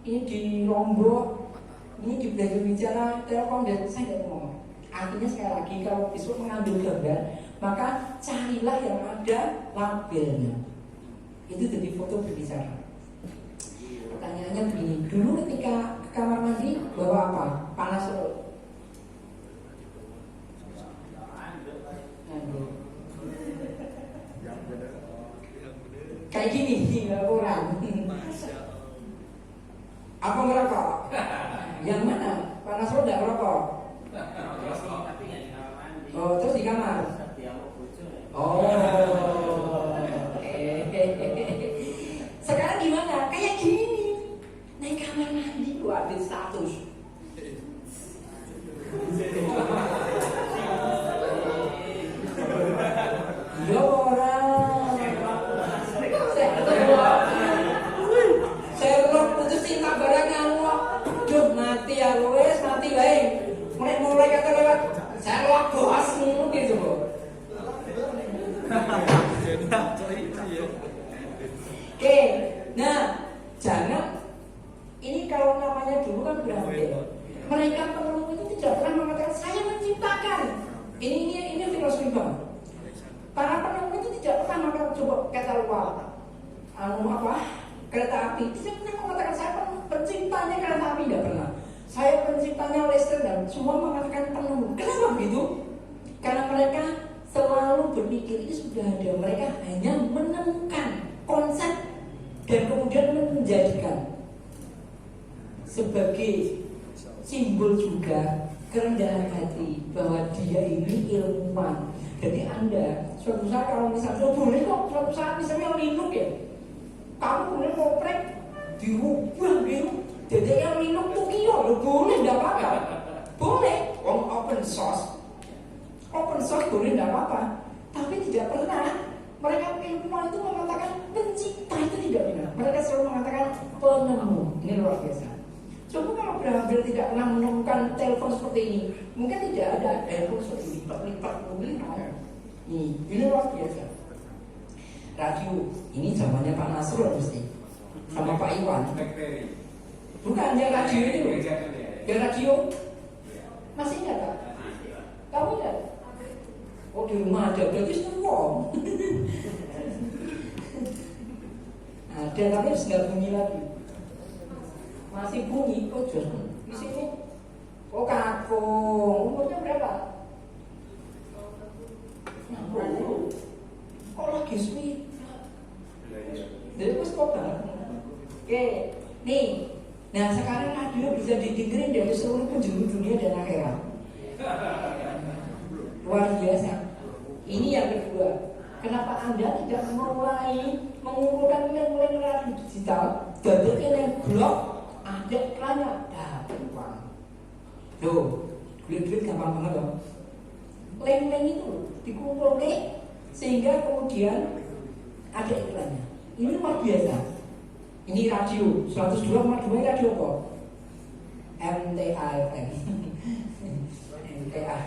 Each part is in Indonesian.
ini di Lombok, ini di belajar bicara Telkom dan saya tidak ngomong. Artinya sekali lagi kalau besok mengambil gambar, maka carilah yang ada labelnya. Itu jadi foto berbicara. Pertanyaannya begini, dulu ketika ke kamar mandi bawa apa? Panas loh. Kayak gini orang. Apa ngerokok? Yang mana? Panas lo enggak ngerokok? Oh, terus di kamar? Oh. Sekarang gimana? Kayak gini. Naik kamar mandi lu update status. Ya orang. Sherlock putus cinta barang ngamuk. Duh mati ya wes mati wae. Mulai kata lewat Sherlock bos gitu kok. Oke, nah jangan ini kalau namanya dulu kan berhasil. Mereka penemu itu tidak pernah mengatakan saya menciptakan. Ini filosofi banget. Para penemu itu tidak pernah mengatakan coba kata luar, kereta api. Tidak pernah mengatakan saya penciptanya kereta api, tidak pernah. Saya penciptanya listrik dan semua mengatakan penemu. Kenapa begitu? Karena mereka selalu berpikir ini sudah ada. Mereka hanya menemukan konsep dan kemudian menjadikan sebagai simbol juga kerendahan hati bahwa dia ini ilmuwan. Jadi Anda suatu saat kalau misalnya boleh kok suatu saat misalnya linuk ya, kamu boleh ngoprek dirubah gitu. Jadi yang linuk Tokyo lo boleh nggak apa-apa, boleh. Open source boleh nggak apa-apa. Tapi tidak pernah mereka ilmuwan itu mengatakan pencipta, itu tidak benar. Mereka selalu mengatakan penemu. Ini luar biasa. Coba kalau Graham tidak pernah menemukan telepon seperti ini, mungkin tidak ada telepon seperti ini, lipat mungkin ada. Ini luar biasa. Radio, ini zamannya Pak Nasrul mesti, sama Pak Iwan. Bukan yang radio ini loh. Yang radio masih ingat tak? Kamu ingat? Oh di rumah ada, berarti semua. Ada tapi harus nggak bunyi lagi. Masih bunyi kok justru di sini. Oh kakung, umurnya berapa? 60. Kok lagi sweet? Jadi aku stop banget. Oke, nih. Nah sekarang radio bisa didengerin dari seluruh penjuru dunia dan akhirat. Luar biasa. Ini yang kedua. Kenapa Anda tidak mulai mengumpulkan link-link radio digital? Jadi yang blog ada iklannya, dapat uang. Loh, duit-duit gampang banget dong. Link-link itu dikumpulkan sehingga kemudian ada iklannya. Ini luar biasa. Ini radio 102,2 radio kok. MTA FM. MTA.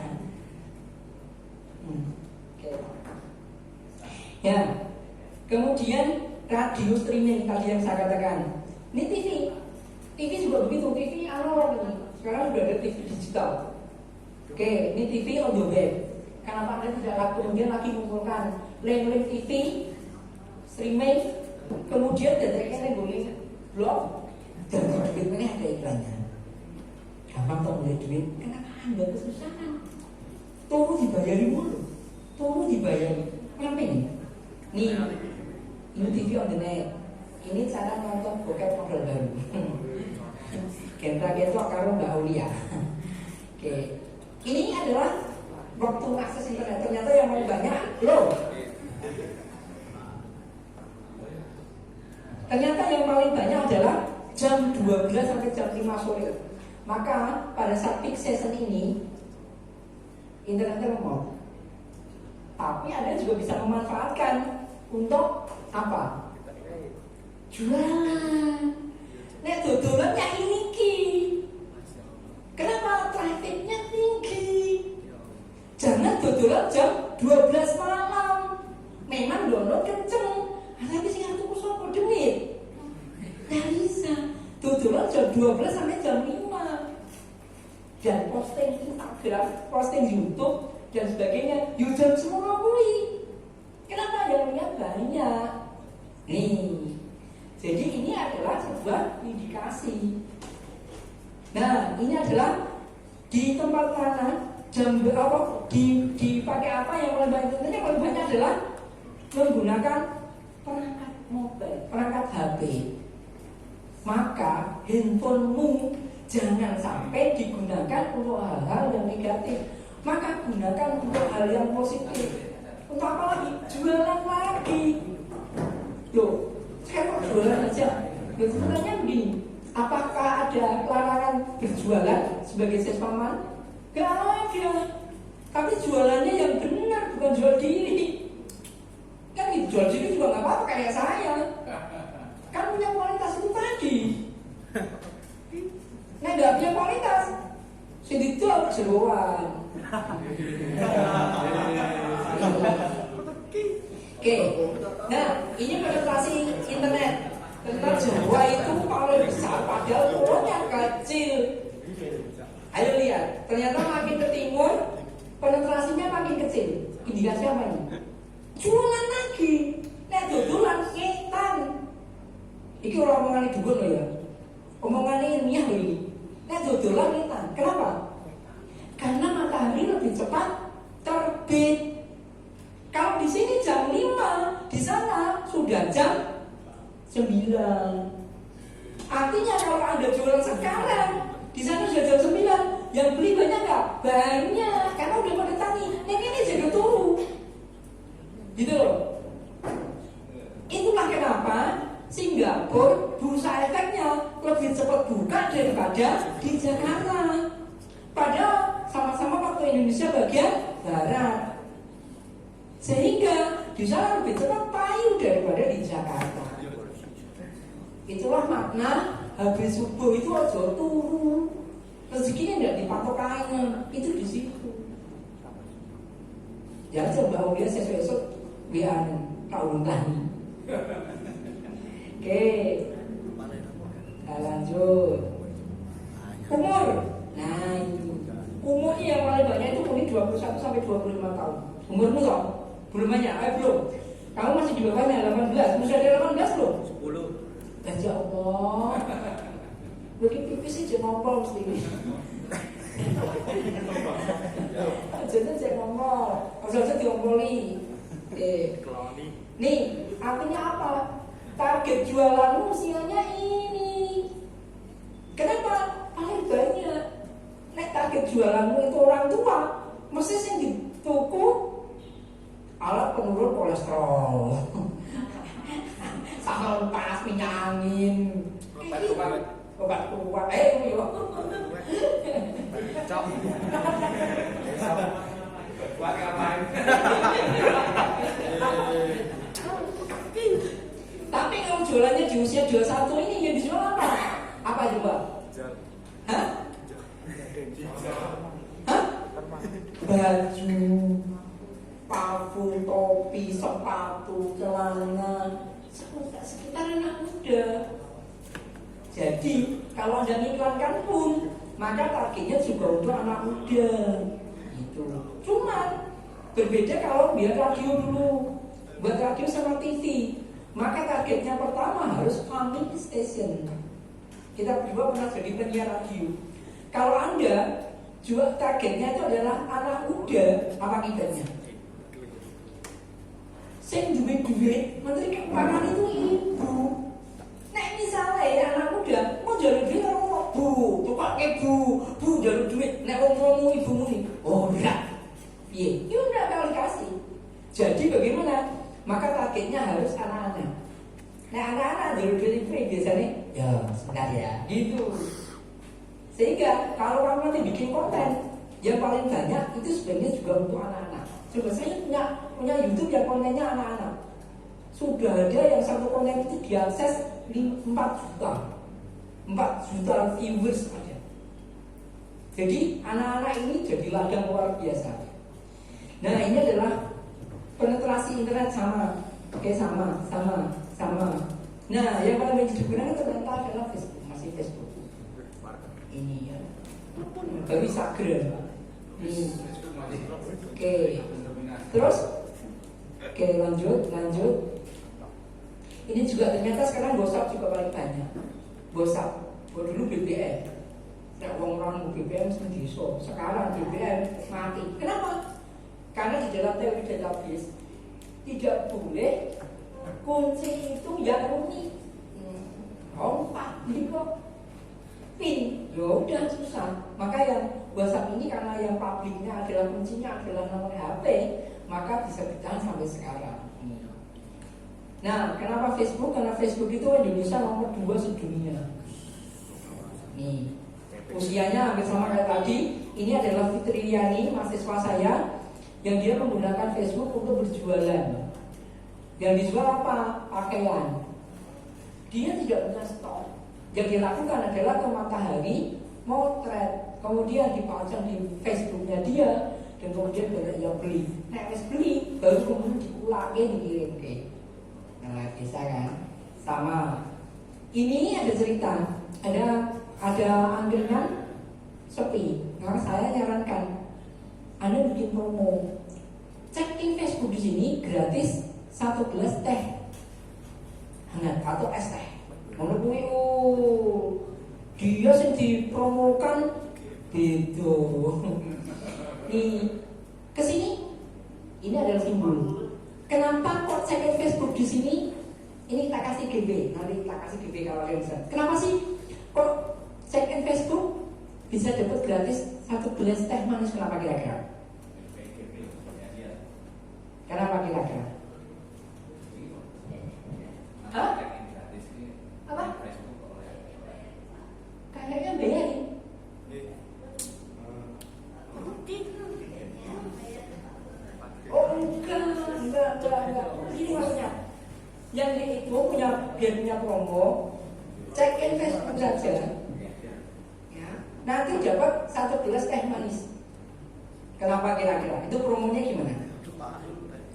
Ya. Kemudian radio streaming tadi yang saya katakan. Ini TV. TV juga begitu, TV analog ini. Sekarang sudah ada TV digital. Oke, ini TV on the web. Kenapa Anda tidak kemudian lagi mengumpulkan link-link TV streaming, kemudian datanya boleh blog dan duitnya ada iklannya. Gampang tak mulai duit. Kenapa Anda kesusahan? Tunggu dibayari mulu. Tunggu dibayari. Kenapa ini? Nih, ini TV on the net. Ini cara nonton bokep model baru. Gentra-gentra karo Mbak Aulia. Oke. Ini adalah waktu akses internet. Ternyata yang mau banyak loh. Ternyata yang paling banyak adalah jam 12 sampai jam 5 sore. Maka pada saat peak season ini internetnya lemot. Tapi Anda juga bisa memanfaatkan untuk apa? Jualan. Nek dodolannya ini ki. Kenapa trafiknya tinggi? Jangan dodolan jam 12 malam. Memang download kenceng, tapi sing tuku sapa duit? Nggak bisa. Dodolan jualan jam 12 sampai jam 5 dan posting Instagram, posting YouTube dan sebagainya. Jam semua beli. Kenapa yang lihat banyak? Nih, jadi ini adalah sebuah indikasi. Nah, ini adalah di tempat mana, jam berapa, dipakai apa yang paling banyak. Tentunya paling banyak adalah menggunakan perangkat mobile, perangkat HP. Maka handphonemu jangan sampai digunakan untuk hal-hal yang negatif. Maka gunakan untuk hal yang positif. Untuk apa lagi? Jualan lagi. Loh, saya kok jualan aja? Ya sebenarnya begini, apakah ada larangan berjualan sebagai sespaman? Gak ada. Tapi jualannya yang benar, bukan jual diri. Kan gitu, jual diri juga gak apa-apa kayak saya. Kan punya kualitas itu tadi. Nah gak punya kualitas, sedikit seruan. Oke, nah ini penetrasi internet. Tentang Jawa itu paling besar, padahal pulau kecil. Ayo lihat, ternyata makin ke timur penetrasinya makin kecil. Indikasi apa ini? Jualan lagi, nek dodolan setan. Iki orang omongan dukun loh ya, omongan ilmiah loh ini. Nek dodolan setan, kenapa? Karena matahari lebih cepat terbit. Kalau di sini jam 5, di sana sudah jam 9. Artinya kalau Anda jualan sekarang, di sana sudah jam 9, yang beli banyak nggak? Banyak, karena udah pada tani. Ini jaga turu, gitu loh. Itulah kenapa Singapura bursa efeknya lebih cepat buka daripada di Jakarta. Padahal sama-sama waktu Indonesia bagian barat. Sehingga di sana lebih cepat payu daripada di Jakarta. Itulah makna habis subuh itu aja turun. Rezekinya tidak dipatok kanan, itu di situ. Ya coba dia sesuk biar tahu tani. Oke, nah, lanjut. Umur. Nah itu umurnya yang paling banyak itu umur 21 sampai 25 tahun. Umurmu toh? Belum banyak, belum. Kamu masih di bawahnya 18. Masih ada 18 belum? 10. Ya Allah. Lagi pipis aja ngompol mesti. Jadi saya ngomong, harusnya diompoli. Nih, artinya apa? Target jualanmu usianya ini. Kenapa? Paling banyak. Nek target jualanmu itu orang tua, mesti sing dituku alat penurun kolesterol, sambal panas, minyak angin, obat kuat, yo. Tapi kalau jualannya di usia 21 ini yang dijual apa? Apa coba? Hah? Baju, parfum, topi, sepatu, celana, sekitar anak muda. Jadi kalau Anda iklankan pun, maka targetnya juga untuk anak muda. Gitu. Cuman berbeda kalau biar radio dulu, buat radio sama TV. Maka targetnya pertama harus family station. Kita berdua pernah jadi penyiar radio. Kalau Anda juga targetnya itu adalah anak muda, apa kiblatnya? Sing duit-duit, menteri keuangan itu ibu. Nek misalnya ya anak muda mau jalur duit orang bu, tukar ke bu jalur duit. Nek ngomong ibumu nih, oh enggak, iya, itu enggak kali kasih. Jadi bagaimana? Maka targetnya harus anak-anak. Nah anak-anak jalur duit itu biasanya, ya sebentar ya, gitu. Sehingga kalau kamu nanti bikin konten yang paling banyak itu sebenarnya juga untuk anak-anak. Coba saya punya YouTube yang kontennya anak-anak. Sudah ada yang satu konten itu diakses 4 juta. 4 juta viewers ada. Jadi anak-anak ini jadi ladang luar biasa. Nah ini adalah penetrasi internet sama. Oke sama. Nah yang paling banyak digunakan ternyata adalah Facebook, masih Facebook. Ini ya. Baru Instagram. Oke. Terus oke, lanjut. Ini juga ternyata sekarang WhatsApp juga paling banyak. WhatsApp. Dulu BBM. Nek orang BBM sendiri sekarang BBM mati. Kenapa? Karena di dalam teori database tidak boleh kunci itu yang unik. Pak, ini kok PIN, ya udah susah. Maka yang WhatsApp ini karena yang publiknya adalah kuncinya adalah nomor HP, maka bisa bertahan sampai sekarang. Nah, kenapa Facebook? Karena Facebook itu Indonesia nomor 2 sedunia. Nih, usianya hampir sama kayak tadi. Ini adalah Fitriani, mahasiswa saya, yang dia menggunakan Facebook untuk berjualan. Yang dijual apa? Pakaian. Dia tidak punya stok. Yang dia lakukan adalah ke Matahari motret, kemudian dipajang di Facebooknya dia, dan kemudian banyak yang beli. Nah, beli baru kemudian diulangi dikirim ke. Nah, bisa kan? Sama. Ini ada cerita, ada angkringan sepi. Maka saya nyarankan Anda bikin promo. Cek Facebook di sini gratis 1 gelas teh hangat atau es teh. Menurut dia sih dipromokan gitu. Nih kesini, ini adalah simbol. Kenapa kok check in Facebook di sini? Ini tak kasih GB, nanti tak kasih GB kalau kalian bisa. Kenapa sih kok check in Facebook bisa dapat gratis 1 gelas teh manis? Kenapa kira-kira? Kenapa kira-kira? Hah? Apa? Kayaknya bayarin. Oh enggak. Ini maksudnya yang itu biar punya promo, check in Facebook saja. Ya, nanti dapat 1 gelas teh manis. Kenapa kira-kira? Itu promonya gimana?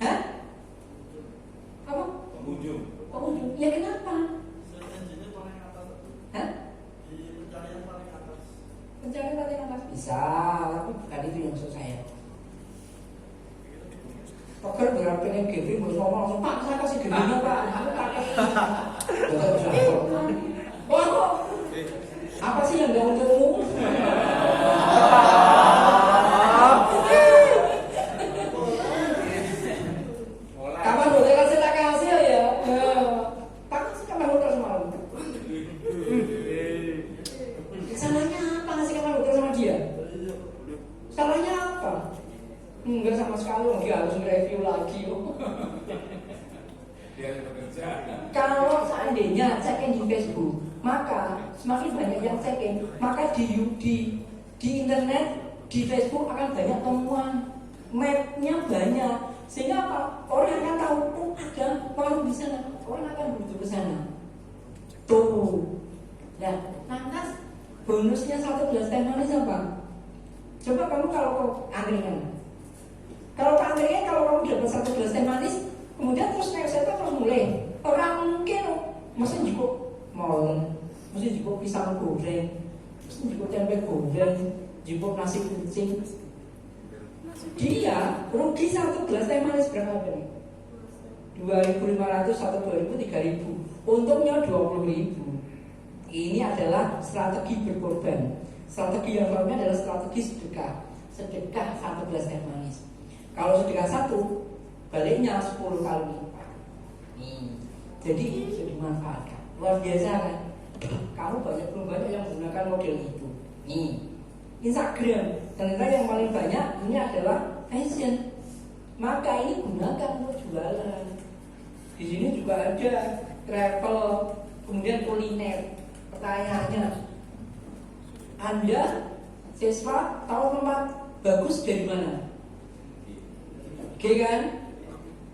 Hah? Apa? Pengunjung. Ya kenapa? Hah? Pencarian paling atas bisa, tapi bukan itu yang maksud saya. Toker berapa pengen giving, boleh ngomong langsung, Pak, saya kasih givingnya Pak. Oh, apa sih yang gak untukmu? Kapan boleh kasih tak kasih ya? Tak kasih kapan hotel semalam? Salahnya apa ngasih kapan hotel sama dia? Salahnya apa? Enggak sama sekali, dia harus nge-review lagi. Kalau seandainya check-in di Facebook, maka semakin banyak yang check-in, maka di internet, di Facebook akan banyak temuan, mapnya banyak, sehingga apa? Orang akan tahu, oh ada warung di sana, orang akan menuju ke sana. Tuh, nah, lantas bonusnya 1 gelas teh manis apa? Coba kamu kalau angkringan, kalau kamu dapat 1 gelas teh manis, kemudian terus saya terus mulai, orang mungkin mesti cukup molen, mesti cukup pisang goreng, mesti cukup tempe goreng, cukup nasi kucing. Dia rugi 1 gelas teh manis berapa nih? 2.500, 2.000, 3.000. Untungnya 20.000. Ini adalah strategi berkorban. Strategi yang lainnya adalah strategi sedekah. Sedekah 1 gelas teh manis. Kalau sedekah 1, baliknya 10 kali lipat. Jadi bisa dimanfaatkan. Luar biasa kan? Kamu belum banyak yang menggunakan model itu. Instagram, ternyata yang paling banyak ini adalah fashion. Maka ini gunakan untuk jualan. Di sini juga ada travel, kemudian kuliner. Pertanyaannya, Anda siswa tahu tempat bagus dari mana? Oke kan?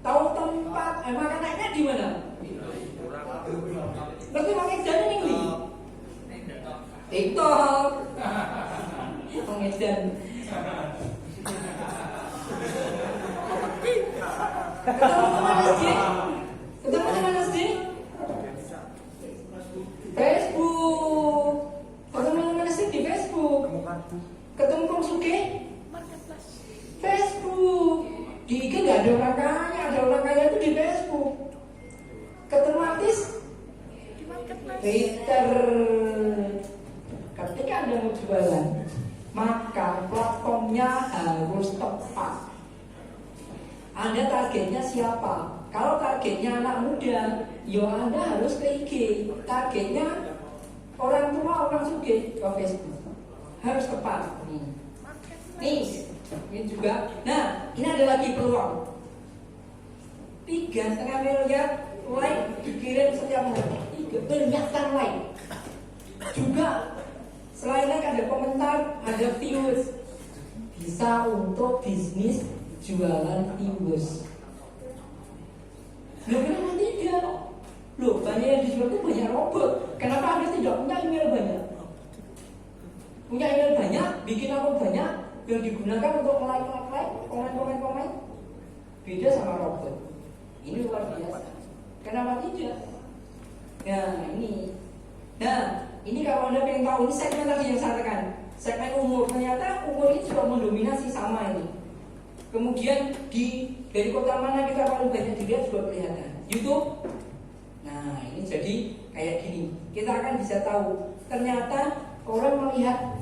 Tahu tempat makanannya di mana? Berarti pakai jalan ini. TikTok. Pengedan. Ketemu mana sih? Facebook. Ketemu mana sih di Facebook? Ketemu wong sugih Facebook. Di IG nggak ada orang kaya, ada orang kaya itu di Facebook. Ketemu artis Twitter. Ketika Anda mau jualan, maka platformnya harus tepat. Anda targetnya siapa? Kalau targetnya anak muda, ya Anda harus ke IG. Targetnya orang tua, orang sugih, ke Facebook. Harus tepat. Nih, ini juga. Nah, ini ada lagi peluang. 3,5 miliar like dikirim setiap hari. 3 miliar like. Juga selain like ada komentar, ada views. Bisa untuk bisnis jualan views. Loh, kenapa tidak? Loh, banyak yang dijual itu banyak robot. Kenapa Anda tidak punya email banyak? Punya email banyak, bikin akun banyak yang digunakan untuk like, komen. Beda sama robot. Ini luar biasa. Kenapa tidak? Nah, ini kalau Anda pengen tahu, ini segmen tadi yang saya tekan. Segmen umur, ternyata umur ini juga mendominasi sama ini. Kemudian dari kota mana kita paling banyak dilihat juga kelihatan. YouTube. Nah, ini jadi kayak gini. Kita akan bisa tahu ternyata orang melihat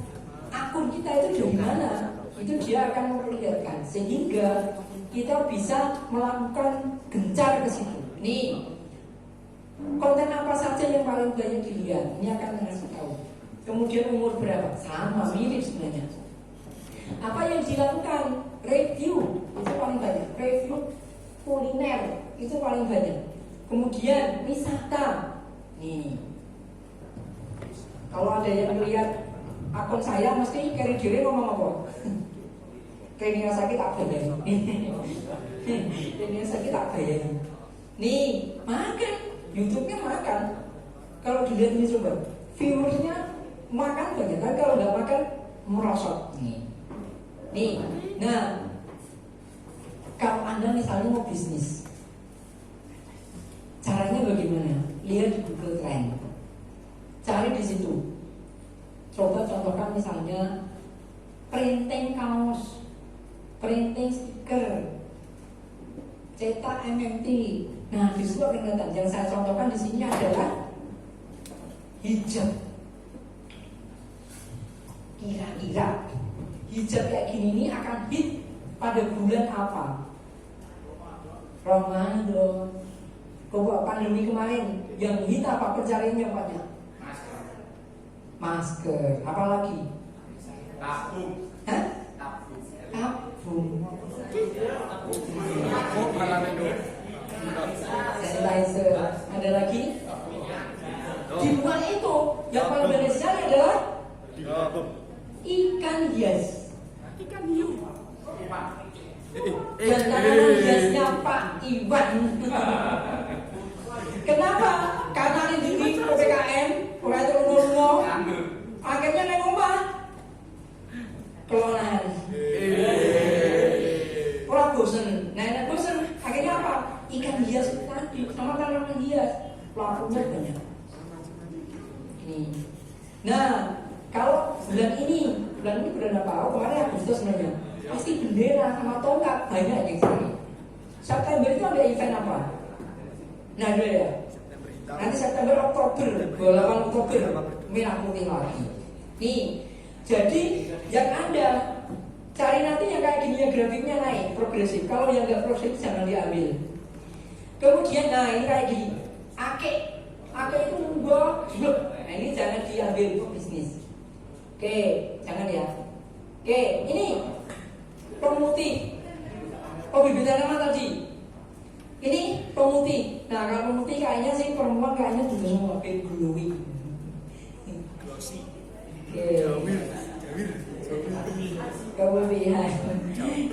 akun kita itu dari mana. Itu dia akan memperlihatkan sehingga kita bisa melakukan gencar ke situ. Nih, konten apa saja yang paling banyak dilihat, ini akan mengasih tahu. Kemudian umur berapa, sama mirip sebenarnya. Apa yang dilakukan, review itu paling banyak, review kuliner itu paling banyak. Kemudian wisata, nih. Kalau ada yang melihat akun saya, mesti kiri diri ngomong apa? Training sakit tak bayar. Training sakit tak bayar. Nih, makan. YouTube-nya makan. Kalau dilihat ini coba, viewersnya makan banyak. Tapi kalau nggak makan, merosot. Nih. Nah, kalau Anda misalnya mau bisnis, caranya bagaimana? Lihat di Google Trend. Cari di situ. Coba contohkan misalnya printing kaos, printing stiker, cetak MMT. Nah, di situ akan kelihatan. Yang saya contohkan di sini adalah hijab. Kira-kira hijab kayak gini ini akan hit pada bulan apa? Ramadan. Kok pandemi kemarin yang hit apa pencariannya banyak? Masker. Apalagi? Tabung. Hah? Tabung. Sanitizer. Ada lagi? Di luar itu yang paling banyak sekali adalah ikan hias. Ikan hiu. Dan tanaman hiasnya Pak Iwan. Kenapa? Karena ini di PPKM, mulai turun-turun, akhirnya naik rumah kelonan. Orang bosen, nenek bosen. Akhirnya apa? Ikan hias itu tadi sama tanaman hias. Pelakunya banyak. Ini. Nah, kalau bulan ini bulan apa? Oh, kemarin Agustus sebenarnya. Pasti bendera sama tongkat banyak yang sekali. September itu ada event apa? Nah, dulu ya. Nanti September, Oktober, 28 Oktober, merah putih lagi. Nih, jadi yang Anda cari nanti yang kayak gini, yang grafiknya naik, progresif. Kalau yang nggak progresif jangan diambil. Kemudian, nah ini kayak gini, ake itu nunggu, nah ini jangan diambil untuk bisnis. Oke, jangan ya. Oke, ini pemutih. Oh, bibit tanaman tadi. Ini pemutih. Nah, kalau pemutih kayaknya sih perempuan kayaknya juga semua kayak glowing. Kelebihan.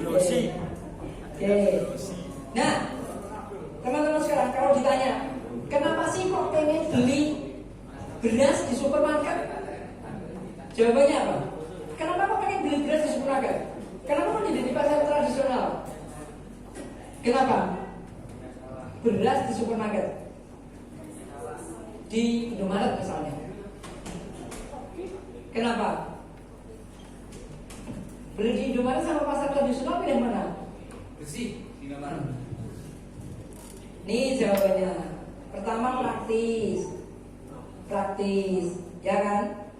Oke. Nah, teman-teman sekarang kalau ditanya, kenapa sih kok pengen beli beras di supermarket? Jawabannya apa? Kenapa kok pengen beli beras di supermarket? Kenapa kok tidak di pasar tradisional? Kenapa? Beras di supermarket, di Indomaret misalnya. Kenapa? Beli di Indomaret sama pasar tradisional pilih mana? Bersih. Indomaret. Nih jawabannya. Pertama praktis, ya kan?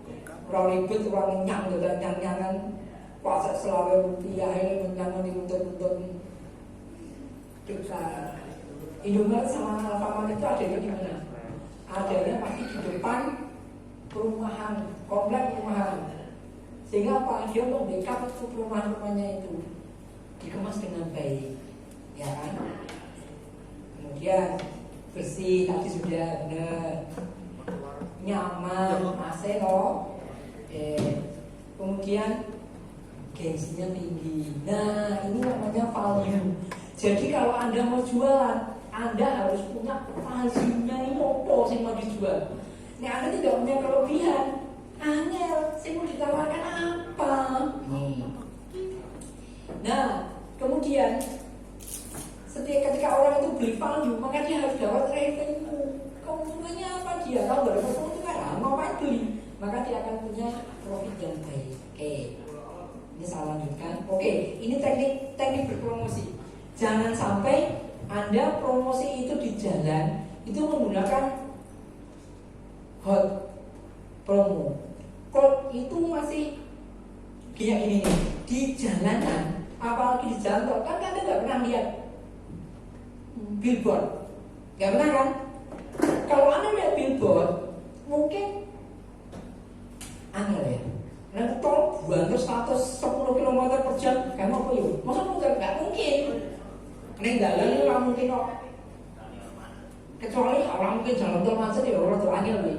Kurang ribet, kurang nyang, nyangan. Puasa selawe rupiah ini menyangan diuntut-untut. Indomaret sama Alfamart itu adanya di mana? Adanya pasti di depan perumahan, komplek perumahan. Sehingga apa? Dia membackup itu perumahan-rumahnya itu dikemas dengan baik, ya kan? Kemudian bersih, tadi sudah benar, nyaman, AC loh. Kemudian gengsinya tinggi. Nah, ini namanya value. Jadi kalau Anda mau jualan, Anda harus punya value-nya ini apa sih mau dijual. Nih Anda tidak punya kelebihan, angel, saya mau ditawarkan apa? Nah, kemudian ketika orang itu beli value, maka dia harus dapat revenue. Keuntungannya apa dia? Kalau nggak dapat keuntungan, ngapain beli? Maka dia akan punya profit yang baik. Oke, ini saya lanjutkan. Oke, ini teknik berpromosi. Jangan sampai Anda promosi itu di jalan itu menggunakan hot promo. Kalau itu masih kayak gini nih, di jalanan, apalagi di jalan tol, kan Anda nggak pernah lihat billboard, nggak pernah kan? Kalau Anda lihat billboard, mungkin angel ya. Nanti tol banter 110 km per jam, kamu apa yuk? Masa nggak mungkin? Ini jalan ini nggak mungkin kok. Kecuali orang mungkin jalan tol macet ya orang tuh angel nih.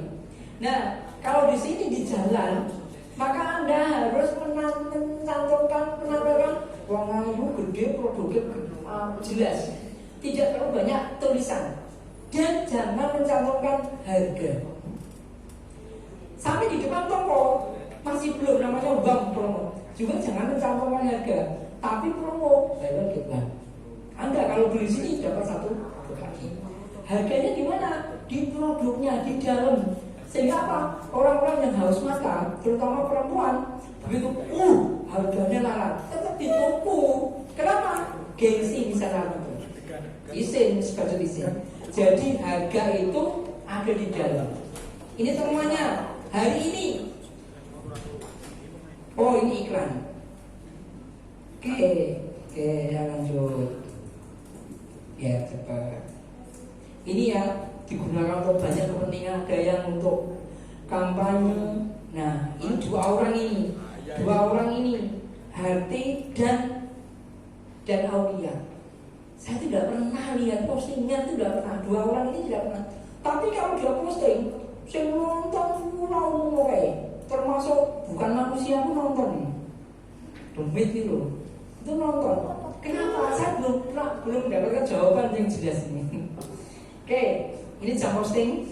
Nah, kalau di sini di jalan, maka Anda harus mencantumkan penampakan warna gede, produknya jelas, tidak terlalu banyak tulisan, dan jangan mencantumkan harga. Sampai di depan toko masih belum namanya bank promo, juga jangan mencantumkan harga, tapi promo bayar kita. Anda kalau beli sini dapat satu kaki. Harganya di mana? Di produknya, di dalam. Sehingga apa? Orang-orang yang haus makan, terutama perempuan, begitu, harganya larang, tetap dituku. Kenapa? Gengsi misalnya itu. Isin sebagai isin. Jadi harga itu ada di dalam. Ini temuannya hari ini. Oh, ini iklan. Oke, ya lanjut. Ya cepat. Ini ya digunakan untuk banyak kepentingan. Ada yang untuk kampanye. Nah, ini dua orang ini, Harti dan Aulia. Saya tidak pernah lihat postingan, tidak pernah. Dua orang ini tidak pernah. Tapi kalau dia posting, saya nonton pulau termasuk bukan manusia pun nonton. Demit itu nonton. Kenapa? Saya belum mendapatkan jawaban yang jelas ini. Oke, ini jam posting.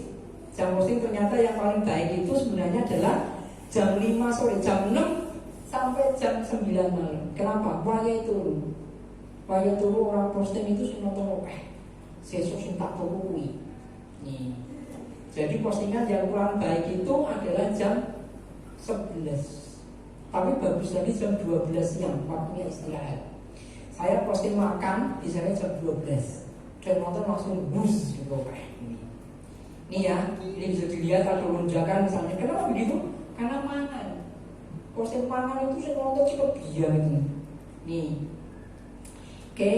Jam posting ternyata yang paling baik itu sebenarnya adalah jam 5 sore, jam 6 sampai jam 9 malam. Kenapa? Waya itu orang posting itu sih nonton sesuk sing tak tuku. Nih. Jadi postingan yang kurang baik itu adalah jam 11. Tapi bagus tadi jam 12 siang, waktunya istirahat. Saya posting makan di sana jam 12. Dan nonton langsung bus gitu Ini ya, ini bisa dilihat ada lonjakan misalnya. Kenapa begitu? Karena makan. Posting makan itu saya nonton cepet dia gitu. Nih. Oke,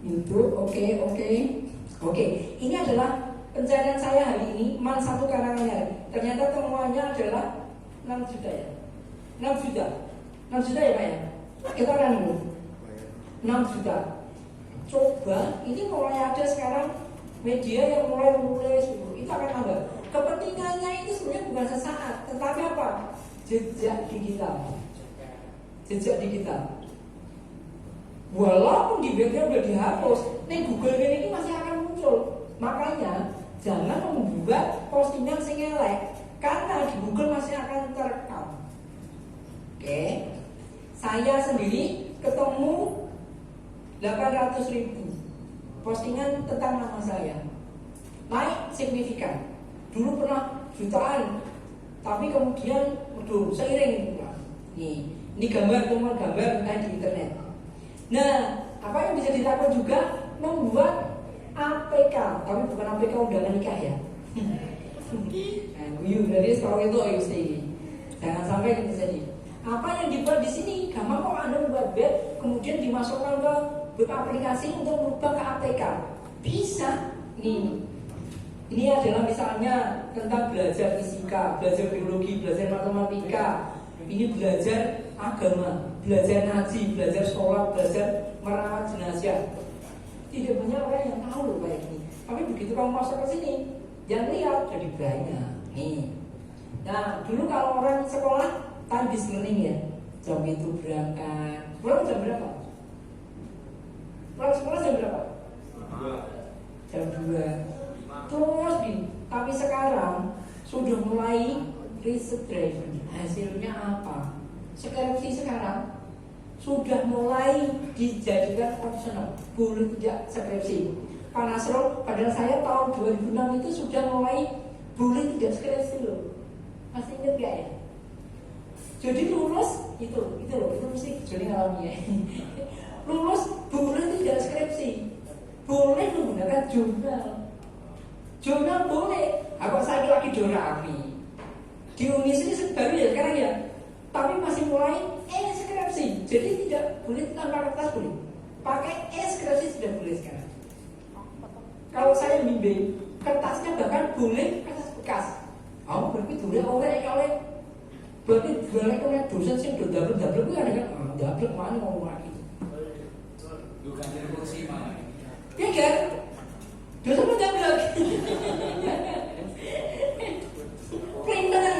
YouTube, oke. Ini adalah pencarian saya hari ini, man satu karangannya. Ternyata temuannya adalah 6 juta ya. 6 juta ya Pak ya. Kita akan dulu 6 juta. Coba, ini mulai ada sekarang media yang mulai menulis itu akan ada. Kepentingannya itu sebenarnya bukan sesaat, tetapi apa? Jejak digital. Walaupun di background sudah dihapus, nih Google ini masih akan muncul. Makanya jangan membuat postingan sing elek, karena di Google masih akan terekam. Oke, saya sendiri ketemu 800.000 postingan tentang nama saya, naik signifikan. Dulu pernah jutaan, tapi kemudian seiring Ini gambar, temuan gambar entah di internet. Nah, apa yang bisa dilakukan juga membuat APK, tapi bukan APK undangan nikah ya. Nah, guyu dari sekolah itu OIC. Jangan sampai terjadi. Apa yang dibuat di sini, gampang kok Anda membuat web, kemudian dimasukkan ke web aplikasi untuk merubah ke APK. Bisa. Ini adalah misalnya tentang belajar fisika, belajar biologi, belajar matematika. Ini belajar agama, belajar ngaji, belajar sholat, belajar merawat jenazah. Tidak banyak orang yang tahu loh kayak ini. Tapi begitu kamu masuk ke sini, yang lihat jadi banyak. Nah, dulu kalau orang sekolah time learning ya, jam itu berangkat. Pulang jam berapa? Pulang sekolah jam berapa? Jam 2. Terus tapi sekarang sudah mulai riset driven. Hasilnya apa? Skripsi sekarang sudah mulai dijadikan optional, boleh tidak skripsi. Pak Nasrul, padahal saya tahun 2006 itu sudah mulai boleh tidak skripsi loh. Masih ingat gak ya? Jadi lulus itu mesti jadi ngalami ya. Lulus boleh tidak skripsi, boleh menggunakan jurnal. Jurnal boleh. Aku saya lagi jurnal di Unis ini baru ya sekarang ya. Tapi masih mulai skripsi. Jadi tidak boleh tanpa kertas boleh. Pakai skripsi sudah boleh sekarang. Kalau saya bimbing, kertasnya bahkan boleh kertas bekas. Kamu berarti boleh oleh berarti oleh dosen sih udah double gue ada kan? Double mana ngomong lagi? Bukan revolusi malah. Ya kan? Dosen udah double. Perintangan.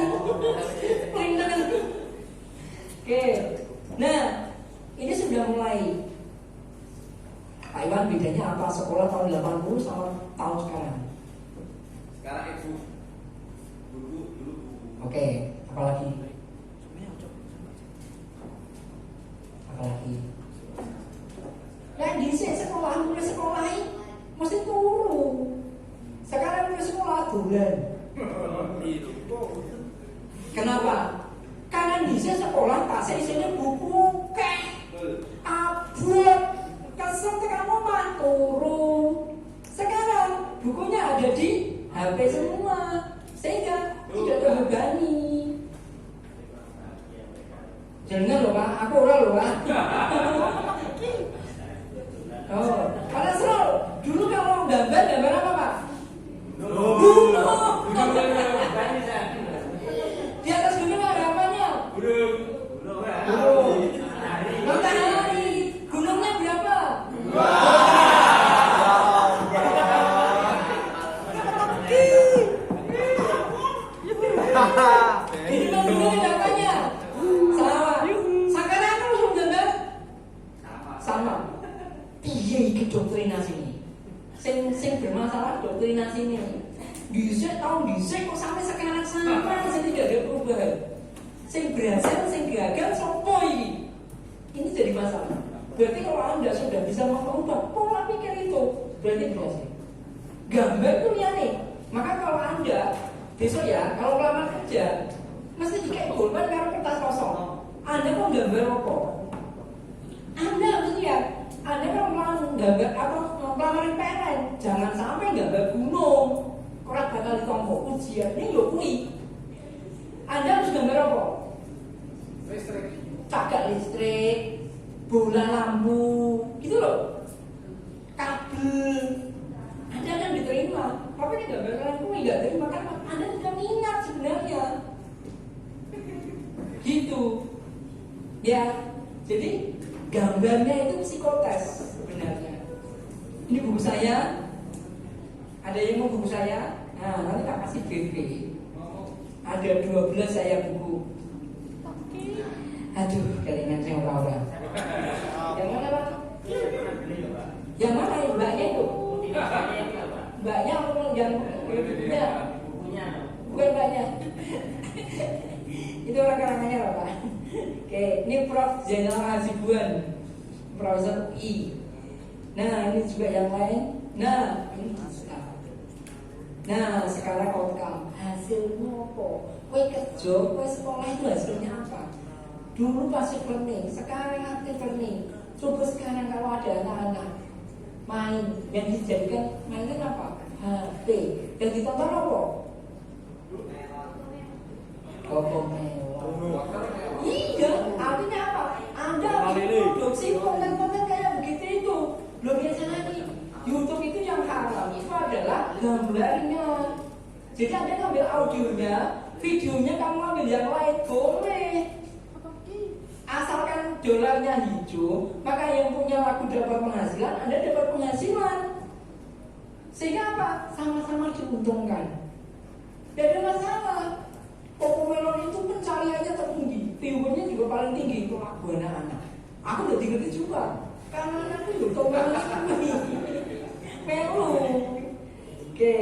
Oke. Nah, ini sudah mulai. Taiwan bedanya apa? Sekolah tahun 80 sama tahun sekarang. Sekarang itu dulu. Oke, apalagi? Nah, di sekolah ini mesti turu. Sekarang mulai sekolah bulan. Kenapa? Karena di sekolah tasnya isinya buku abot, kesel kamu mah turun. Sekarang bukunya ada di HP semua, sehingga tidak terbebani. Jangan loh Pak, aku orang loh Pak. Oh, Pak Nasrul, dulu kalau gambar apa Pak? Gunung. Di atas gunung ada apanya? Gunung. Matahari. Gunungnya berapa? Ini gunungnya apanya? Sama. Sekarang aku langsung gambar. Sama. Piye iki doktrinasi ini? Sing bermasalah doktrinasi ini. Bisa kok sampai sekarang sama saya tidak ada perubahan. Sing berhasil, sing gagal, sopo ini? Ini jadi masalah. Berarti kalau Anda sudah bisa mengubah pola pikir itu, berarti berhasil. Gambar kuliah nih. Maka kalau Anda besok ya, kalau melamar kerja, mesti dikai golban karo kertas kosong. Anda mau gambar apa? Anda mesti ya. Anda kalau mau gambar apa? Melamarin PLN, jangan sampai gambar gunung. Orang bakal ditombok ujiannya ya kui. Anda harus gambar apa? Listrik. Cagak listrik, bola lampu, gitu loh. Kabel. Anda kan diterima. Tapi ini gambar kui nggak terima kan? Anda tidak minat sebenarnya. Gitu. Ya, jadi gambarnya itu psikotes sebenarnya. Ini buku saya. Ada yang mau buku saya? Nah, nanti tak kasih BB. Ada 12 saya buku. Aduh, kelingan saya orang-orang. Yang mana Pak? Yang mana ya? Mbaknya itu? Mbaknya atau yang bukunya? Bukan mbaknya. Itu orang karangannya Pak. Oke, ini Prof. Zainal Hasibuan, Profesor UI. Nah, ini juga yang lain. Nah, ini nah, sekarang outcome hasilnya apa? Kowe kerja, kowe sekolah itu hasilnya apa? Dulu passive learning, sekarang active learning. Coba sekarang kalau ada anak-anak main yang dijadikan mainan apa? HP. Yang ditonton apa? Kokomelo. Iya, artinya apa? Anda produksi konten-konten kayak begitu itu. Belum biasanya nih, YouTube itu yang haram itu adalah gambarnya. Jadi Anda ngambil audionya, videonya kamu ambil yang lain boleh. Asalkan dolarnya hijau, maka yang punya lagu dapat penghasilan, Anda dapat penghasilan. Sehingga apa? Sama-sama diuntungkan. Tidak ada masalah. Kokomelon itu pencariannya tertinggi, viewernya juga paling tinggi untuk lagu anak-anak. Aku udah tinggi juga, karena anakku juga Kokomelon ini. Melu. Oke,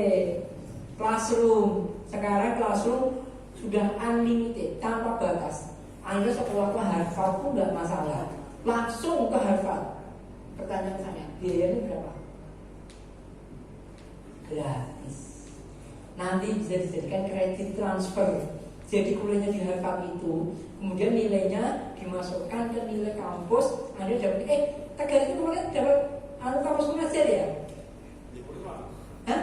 classroom. Sekarang classroom sudah unlimited, tanpa batas. Anda sekolah ke Harvard pun nggak masalah, langsung ke Harvard. Pertanyaan saya, biayanya berapa? Gratis. Nanti bisa dijadikan kredit transfer. Jadi kuliahnya di Harvard itu, kemudian nilainya dimasukkan ke nilai kampus. Anda dapat, Tegal itu kemarin dapat kampus mengajar ya? Hah?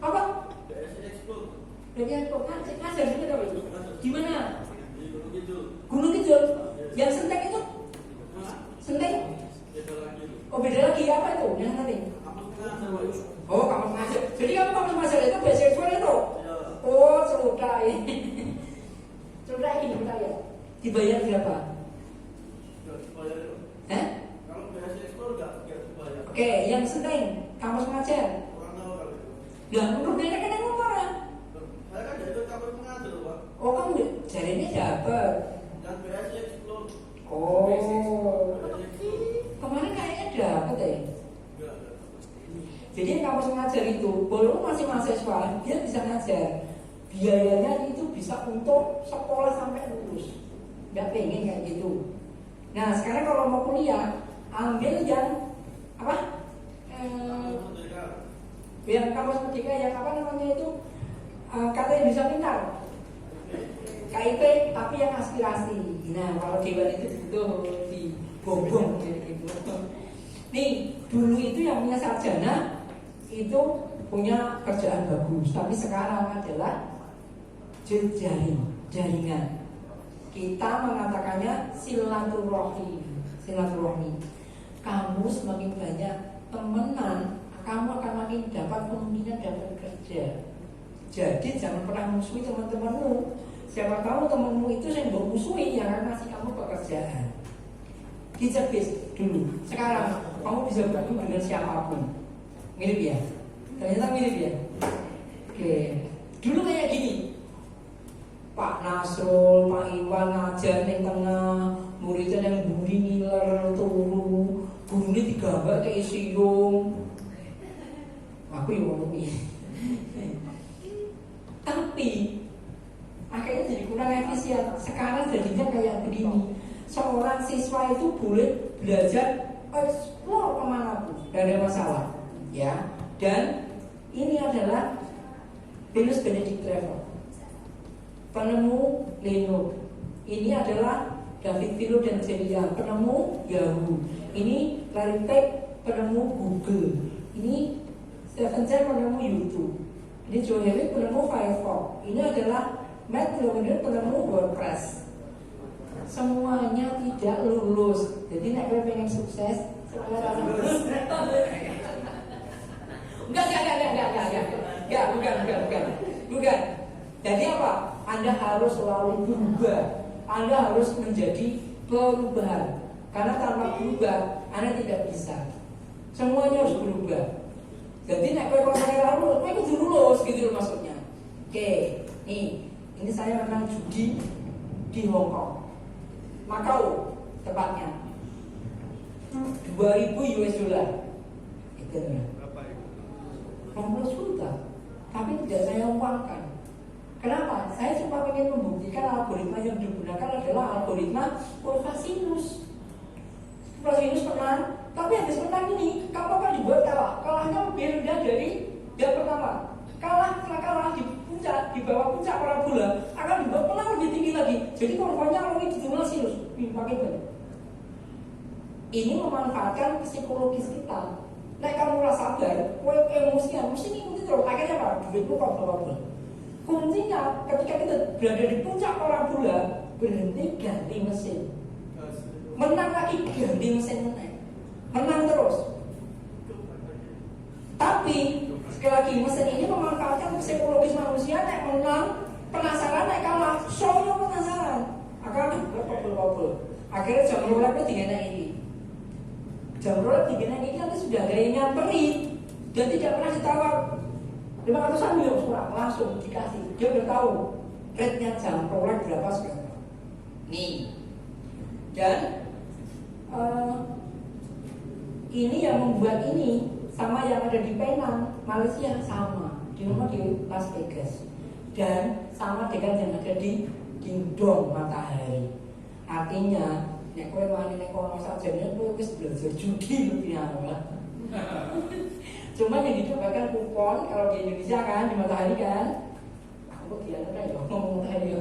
Apa? Dari ngajar juga dapat. Di mana? Gunung Kidul. Yang Senteng itu? Senteng? Oh beda lagi, apa itu? Yang nanti? Oh kampus mengajar. Jadi kamu kampus mengajar itu beasiswa itu? Oh sudah ini. Sudah ini bentar ya. Dibayar berapa? Kalau beasiswa enggak dibayar. Oke, yang Senteng kampus mengajar. Lah menurut dia kan yang ngomong ya? Saya kan jadi kampus mengajar, Pak. Oh kamu jadi ini dapat. Dan beasiswa. Oh. Kemarin kayaknya dapat ya. Jadi yang kampus mengajar itu, walaupun masih mahasiswa, dia bisa ngajar. Biayanya itu bisa untuk sekolah sampai lulus. Nggak pengen kayak gitu. Nah sekarang kalau mau kuliah, ambil yang apa? Yang kampus merdeka, yang apa namanya itu? Kata yang bisa pintar. KIP, tapi yang aspirasi. Nah kalau Dewan itu butuh dibobong gitu. Nih dulu itu yang punya sarjana itu punya kerjaan bagus, tapi sekarang adalah jaringan. Kita mengatakannya silaturahmi. Kamu semakin banyak temenan, kamu akan makin dapat kemungkinan dapat kerja. Jadi jangan pernah musuhi teman-temanmu. Siapa tahu temanmu itu yang musuhi yang akan kasih kamu pekerjaan. Dicekis dulu. Sekarang kamu bisa bertemu dengan siapapun. Mirip ya? Ternyata mirip ya? Oke. Dulu kayak gini. Pak Nasrul, Pak Iwan ngajar yang tengah, muridnya yang buri ngiler turu, gurunya digambar kayak siung. Aku yang ngomongin. Tapi akhirnya jadi kurang efisien. Sekarang jadinya kayak begini. Seorang siswa itu boleh belajar explore kemanapun, tidak ada masalah, ya. Dan ini adalah Venus Benedict Trevor, penemu Linux. Ini adalah David Philo dan Celia, penemu Yahoo. Ini Larry Page, penemu Google. Ini Stephen Chen, penemu YouTube. Ini Joe Hewitt, penemu Firefox. Ini adalah Matt Mullenweg, penemu WordPress. Semuanya tidak lulus. Jadi nek kowe pengen sukses, semuanya lulus. Enggak, bukan. Jadi apa? Anda harus selalu berubah. Anda harus menjadi perubahan. Karena tanpa berubah, Anda tidak bisa. Semuanya harus berubah. Jadi nek kowe pengen lulus, kowe kudu lulus gitu loh maksudnya. Oke, nih, ini saya menang judi di Hong Kong. Makau tepatnya 2000 US dollar. Itu berapa itu? 20 juta. Tapi tidak saya uangkan. Kenapa? Saya cuma ingin membuktikan algoritma yang digunakan adalah algoritma Wolfrasinus. Wolfrasinus menang, tapi habis menang ini kamu akan dibuat kalah. Kalahnya lebih rendah dari yang pertama. Kalah di puncak, di bawah puncak parabola akan dibuat menang lebih tinggi lagi. Jadi korbannya kalau ini dijual sih, pakai banyak. Ini memanfaatkan psikologis kita. Nah kamu rasa sabar, kowe emosian, mesti ngikuti terus. Akhirnya apa? Duitmu kok berapa? Kuncinya ketika kita berada di puncak parabola, berhenti ganti mesin. Menang lagi ganti mesin menang terus. Tapi sekali lagi mesin ini memanfaatkan psikologis manusia. Nek menang penasaran, nek kalah show-nya penasaran. Akhirnya akhirnya jam roulette itu digana ini. Jam roulette digana ini nanti sudah gayanya perit dan tidak pernah ditawar 500 miliar surat langsung dikasih. Dia udah tahu rate-nya jam roulette berapa sekarang. Nih. Dan ini yang membuat ini sama yang ada di Penang, Malaysia sama, di Las Vegas, dan sama dengan yang ada di Dingdong Matahari. Artinya, nek kowe wani nek kono sajane kowe wis belajar judi lebih awal. Cuma yang dicobakan kupon kalau di Indonesia kan di Matahari kan. Aku kira kan ya ngomong Matahari.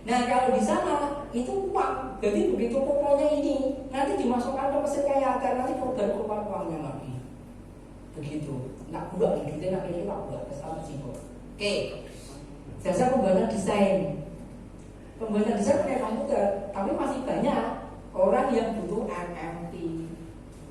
Nah kalau di sana itu uang, jadi begitu kuponnya ini nanti dimasukkan ke mesin kayak ATM, nanti baru keluar uangnya lagi. Begitu, nak buat gitu, nak ini nak buat kesalahan sih kok. Oke, jasa pembuatan desain. Pembuatan desain pakai komputer, tapi masih banyak orang yang butuh NFT,